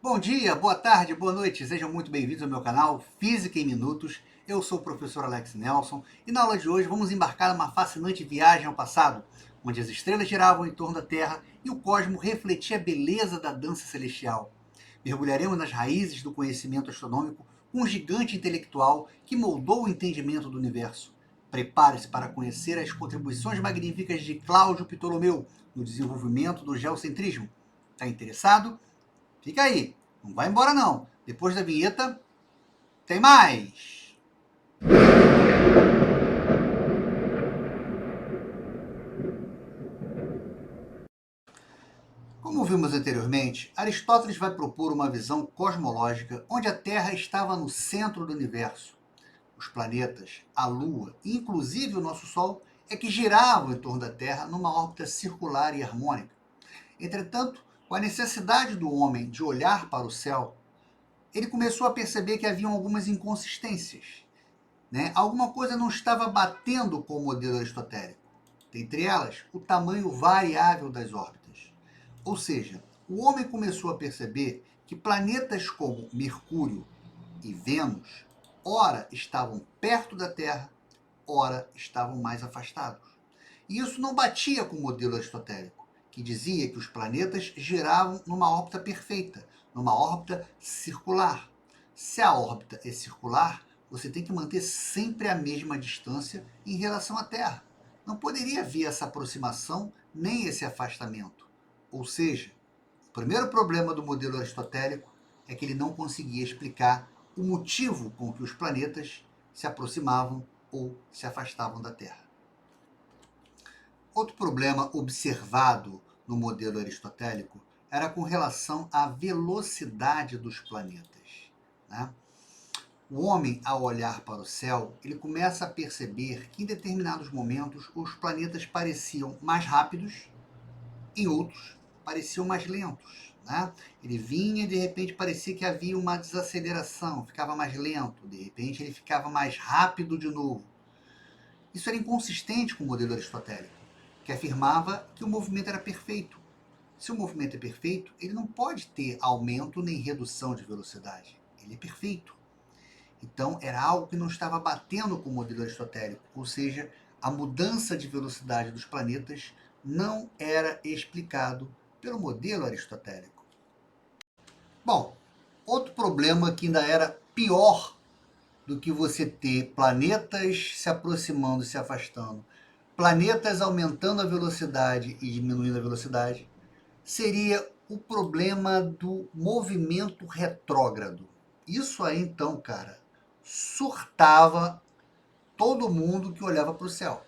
Bom dia, boa tarde, boa noite, sejam muito bem-vindos ao meu canal Física em Minutos. Eu sou o professor Alex Nelson e na aula de hoje vamos embarcar numa fascinante viagem ao passado, onde as estrelas giravam em torno da Terra e o cosmos refletia a beleza da dança celestial. Mergulharemos nas raízes do conhecimento astronômico com um gigante intelectual que moldou o entendimento do universo. Prepare-se para conhecer as contribuições magníficas de Cláudio Ptolomeu no desenvolvimento do geocentrismo. Está interessado? Fica aí, não vai embora não. Depois da vinheta, tem mais! Como vimos anteriormente, Aristóteles vai propor uma visão cosmológica onde a Terra estava no centro do universo. Os planetas, a Lua e inclusive o nosso Sol é que giravam em torno da Terra numa órbita circular e harmônica. Entretanto, com a necessidade do homem de olhar para o céu, ele começou a perceber que haviam algumas inconsistências. Alguma coisa não estava batendo com o modelo aristotélico. Dentre elas, o tamanho variável das órbitas. Ou seja, o homem começou a perceber que planetas como Mercúrio e Vênus, ora estavam perto da Terra, ora estavam mais afastados. E isso não batia com o modelo aristotélico, que dizia que os planetas giravam numa órbita perfeita, numa órbita circular. Se a órbita é circular, você tem que manter sempre a mesma distância em relação à Terra. Não poderia haver essa aproximação nem esse afastamento. Ou seja, o primeiro problema do modelo aristotélico é que ele não conseguia explicar o motivo com que os planetas se aproximavam ou se afastavam da Terra. Outro problema observado no modelo aristotélico era com relação à velocidade dos planetas. Né? O homem, ao olhar para o céu, ele começa a perceber que em determinados momentos os planetas pareciam mais rápidos, em outros pareciam mais lentos. Né? Ele vinha e de repente parecia que havia uma desaceleração, ficava mais lento, de repente ele ficava mais rápido de novo. Isso era inconsistente com o modelo aristotélico, que afirmava que o movimento era perfeito. Se o movimento é perfeito, ele não pode ter aumento nem redução de velocidade. Ele é perfeito. Então, era algo que não estava batendo com o modelo aristotélico, ou seja, a mudança de velocidade dos planetas não era explicado pelo modelo aristotélico. Bom, outro problema que ainda era pior do que você ter planetas se aproximando e se afastando, planetas aumentando a velocidade e diminuindo a velocidade, seria o problema do movimento retrógrado. Isso aí, então, cara, surtava todo mundo que olhava para o céu.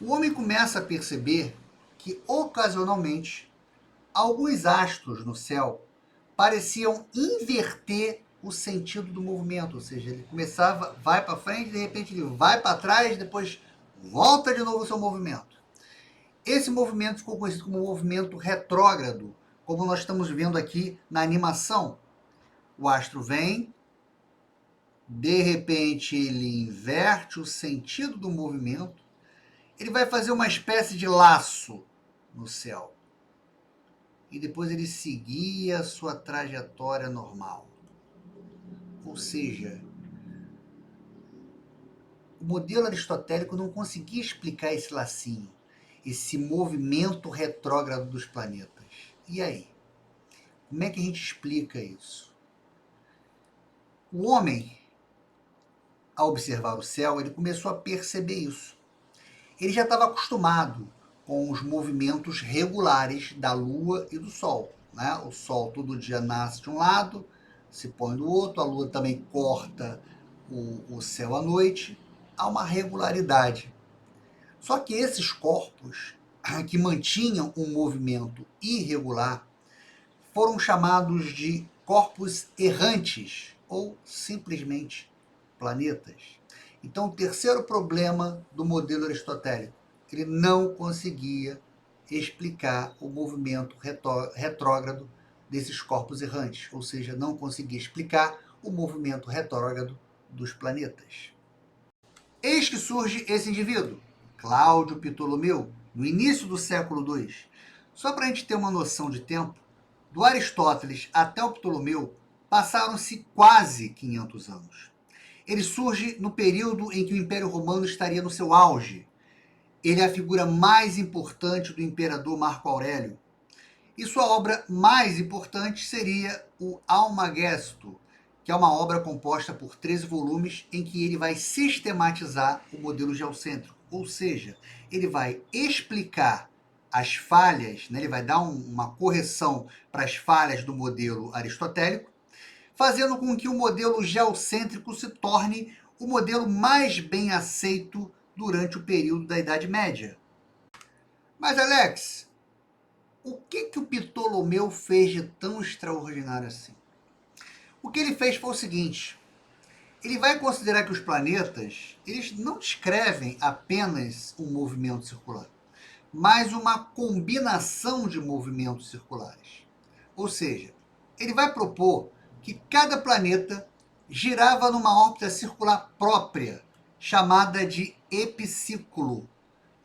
O homem começa a perceber que, ocasionalmente, alguns astros no céu pareciam inverter o sentido do movimento, ou seja, ele começava, vai para frente, de repente ele vai para trás, depois volta de novo o seu movimento. Esse movimento ficou conhecido como movimento retrógrado, como nós estamos vendo aqui na animação. O astro vem, de repente ele inverte o sentido do movimento, ele vai fazer uma espécie de laço no céu. E depois ele seguia a sua trajetória normal. Ou seja, o modelo aristotélico não conseguia explicar esse lacinho, esse movimento retrógrado dos planetas. E aí? Como é que a gente explica isso? O homem, ao observar o céu, ele começou a perceber isso. Ele já estava acostumado com os movimentos regulares da Lua e do Sol. Né? O Sol todo dia nasce de um lado, se põe do outro, a Lua também corta o céu à noite, há uma regularidade. Só que esses corpos que mantinham um movimento irregular foram chamados de corpos errantes ou simplesmente planetas. Então, o terceiro problema do modelo aristotélico, ele não conseguia explicar o movimento retrógrado desses corpos errantes, ou seja, não conseguia explicar o movimento retrógrado dos planetas. Eis que surge esse indivíduo, Cláudio Ptolomeu, no início do século II. Só para a gente ter uma noção de tempo, Do Aristóteles até o Ptolomeu, passaram-se quase 500 anos. Ele surge no período em que o Império Romano estaria no seu auge. Ele é a figura mais importante do imperador Marco Aurélio. E sua obra mais importante seria o Almagesto, que é uma obra composta por 13 volumes em que ele vai sistematizar o modelo geocêntrico, ou seja, ele vai explicar as falhas, né, ele vai dar uma correção para as falhas do modelo aristotélico, fazendo com que o modelo geocêntrico se torne o modelo mais bem aceito durante o período da Idade Média. Mas, Alex, o que o Ptolomeu fez de tão extraordinário assim? O que ele fez foi o seguinte: ele vai considerar que os planetas, eles não descrevem apenas um movimento circular, mas uma combinação de movimentos circulares. Ou seja, ele vai propor que cada planeta girava numa órbita circular própria, chamada de epiciclo.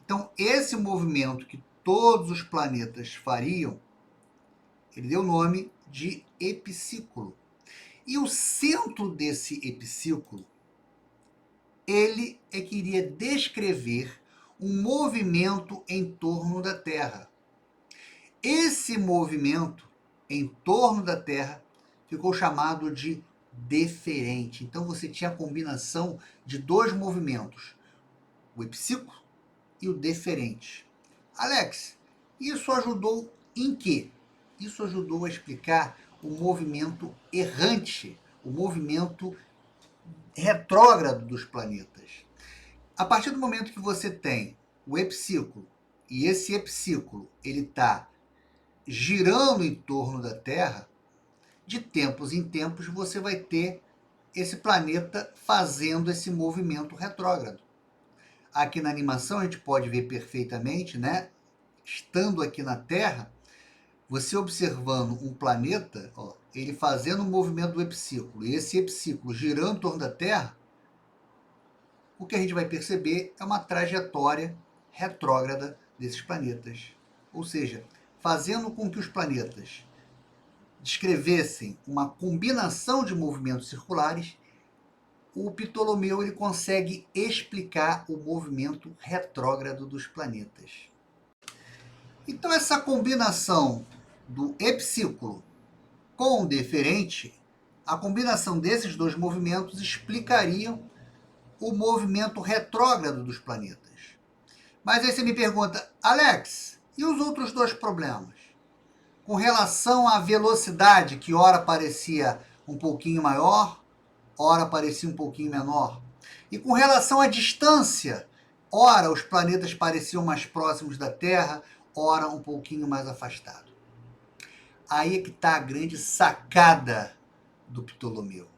Então, esse movimento que todos os planetas fariam, ele deu o nome de epiciclo. E o centro desse epiciclo, ele é que iria descrever um movimento em torno da Terra. Esse movimento em torno da Terra ficou chamado de deferente. Então você tinha a combinação de dois movimentos, o epiciclo e o deferente. Alex, isso ajudou em quê? Isso ajudou a explicar o movimento errante, o movimento retrógrado dos planetas. A partir do momento que você tem o epiciclo e esse epiciclo ele está girando em torno da Terra, de tempos em tempos você vai ter esse planeta fazendo esse movimento retrógrado. Aqui na animação a gente pode ver perfeitamente, né? Estando aqui na Terra, você observando um planeta, ó, ele fazendo o movimento do epiciclo, e esse epiciclo girando em torno da Terra, o que a gente vai perceber é uma trajetória retrógrada desses planetas. Ou seja, fazendo com que os planetas descrevessem uma combinação de movimentos circulares, o Ptolomeu ele consegue explicar o movimento retrógrado dos planetas. Então, essa combinação do epiciclo com o deferente, a combinação desses dois movimentos explicariam o movimento retrógrado dos planetas. Mas aí você me pergunta, Alex, e os outros dois problemas? Com relação à velocidade, que ora parecia um pouquinho maior, ora parecia um pouquinho menor. E com relação à distância, ora os planetas pareciam mais próximos da Terra, ora um pouquinho mais afastados. Aí é que está a grande sacada do Ptolomeu.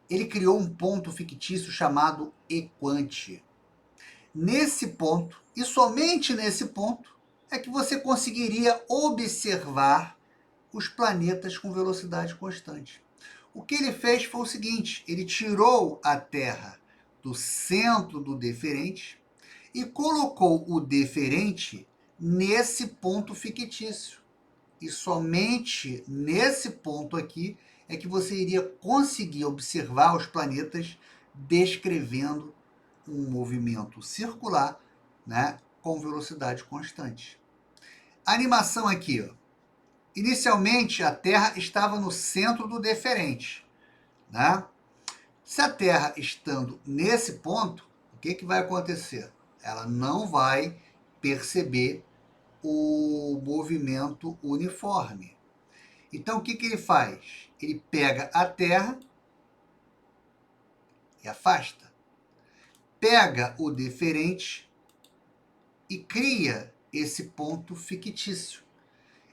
Ele criou um ponto fictício chamado equante. Nesse ponto, e somente nesse ponto, é que você conseguiria observar os planetas com velocidade constante. O que ele fez foi o seguinte: ele tirou a Terra do centro do deferente e colocou o deferente nesse ponto fictício. E somente nesse ponto aqui é que você iria conseguir observar os planetas descrevendo um movimento circular, né, com velocidade constante. A animação aqui, ó. Inicialmente a Terra estava no centro do deferente, né? Se a Terra estando nesse ponto, o que vai acontecer? Ela não vai perceber o movimento uniforme. Então, o que ele faz? Ele pega a Terra e afasta. Pega o deferente e cria esse ponto fictício,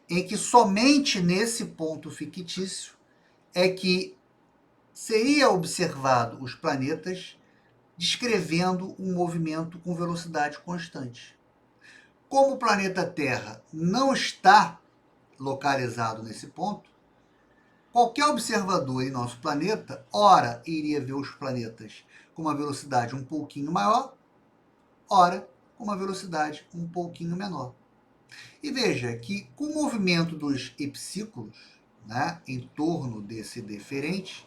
em que somente nesse ponto fictício é que seria observado os planetas descrevendo um movimento com velocidade constante. Como o planeta Terra não está localizado nesse ponto, qualquer observador em nosso planeta, ora iria ver os planetas com uma velocidade um pouquinho maior, ora com uma velocidade um pouquinho menor. E veja que com o movimento dos epsículos, né, em torno desse deferente,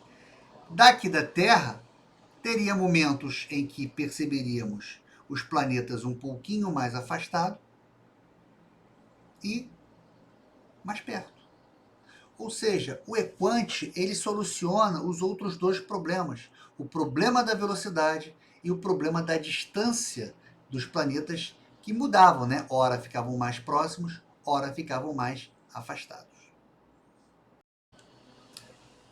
daqui da Terra, teria momentos em que perceberíamos os planetas um pouquinho mais afastados e mais perto. Ou seja, o equante ele soluciona os outros dois problemas, o problema da velocidade e o problema da distância dos planetas que mudavam, né? Ora ficavam mais próximos, ora ficavam mais afastados.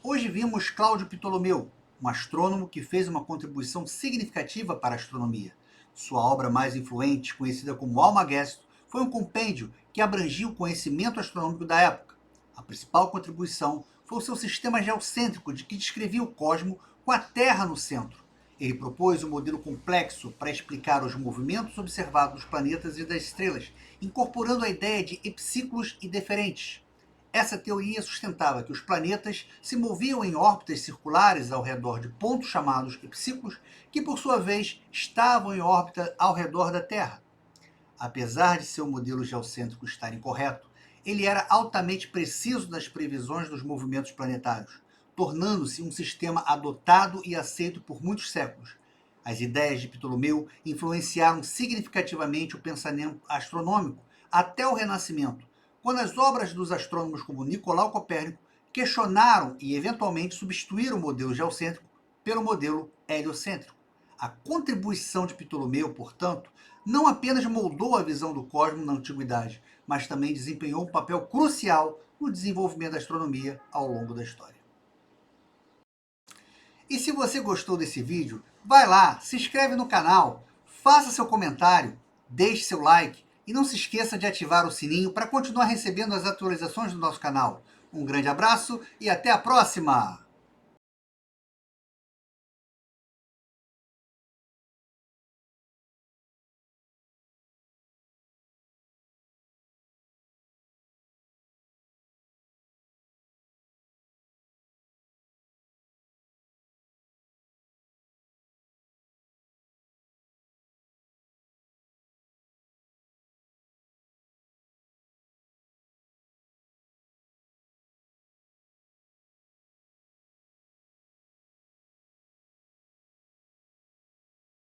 Hoje vimos Cláudio Ptolomeu, um astrônomo que fez uma contribuição significativa para a astronomia. Sua obra mais influente, conhecida como Almagesto, foi um compêndio que abrangia o conhecimento astronômico da época. A principal contribuição foi o seu sistema geocêntrico, que descrevia o cosmos com a Terra no centro. Ele propôs um modelo complexo para explicar os movimentos observados dos planetas e das estrelas, incorporando a ideia de epsíclos e deferentes. Essa teoria sustentava que os planetas se moviam em órbitas circulares ao redor de pontos chamados epsíclos, que por sua vez estavam em órbita ao redor da Terra. Apesar de seu modelo geocêntrico estar incorreto, ele era altamente preciso nas previsões dos movimentos planetários, tornando-se um sistema adotado e aceito por muitos séculos. As ideias de Ptolomeu influenciaram significativamente o pensamento astronômico até o Renascimento, quando as obras dos astrônomos como Nicolau Copérnico questionaram e eventualmente substituíram o modelo geocêntrico pelo modelo heliocêntrico. A contribuição de Ptolomeu, portanto, não apenas moldou a visão do cosmos na antiguidade, mas também desempenhou um papel crucial no desenvolvimento da astronomia ao longo da história. E se você gostou desse vídeo, vai lá, se inscreve no canal, faça seu comentário, deixe seu like e não se esqueça de ativar o sininho para continuar recebendo as atualizações do nosso canal. Um grande abraço e até a próxima!